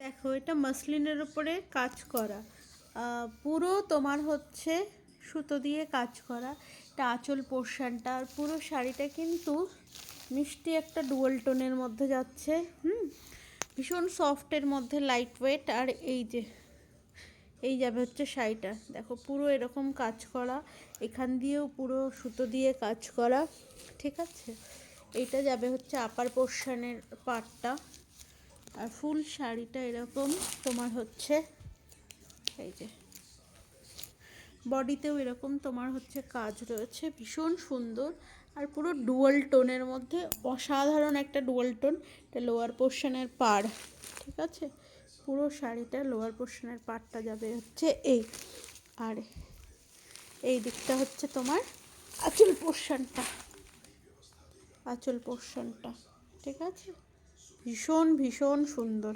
দেখো এটা মাসলিনের উপরে কাজ করা, পুরো তোমার হচ্ছে সুতো দিয়ে কাজ করা। এটা আঁচল পোর্শনটা, আর পুরো শাড়িটা কিন্তু মিষ্টি একটা ডুয়াল টোনের মধ্যে যাচ্ছে। ভীষণ সফটের মধ্যে, লাইট ওয়েট। আর এই যাবে হচ্ছে শাড়িটা, দেখো পুরো এরকম কাজ করা, এখান দিয়েও পুরো সুতো দিয়ে কাজ করা, ঠিক আছে। এইটা যাবে হচ্ছে আপার পোর্শনের পার্টটা। আর ফুল শাড়িটা এরকম তোমার হচ্ছে এই যে বডিতেও এরকম তোমার হচ্ছে কাজ রয়েছে, ভীষণ সুন্দর। আর পুরো ডুয়াল টোনের মধ্যে, অসাধারণ একটা ডুয়াল টোন। এটা লোয়ার পোর্শনের পাড়, ঠিক আছে। পুরো শাড়িটা লোয়ার পোর্শনের পাড়টা যাবে হচ্ছে এই, আর এই দিকটা হচ্ছে তোমার আঁচল পোর্শনটা, আঁচল পোর্শনটা, ঠিক আছে। ভীষণ ভীষণ সুন্দর।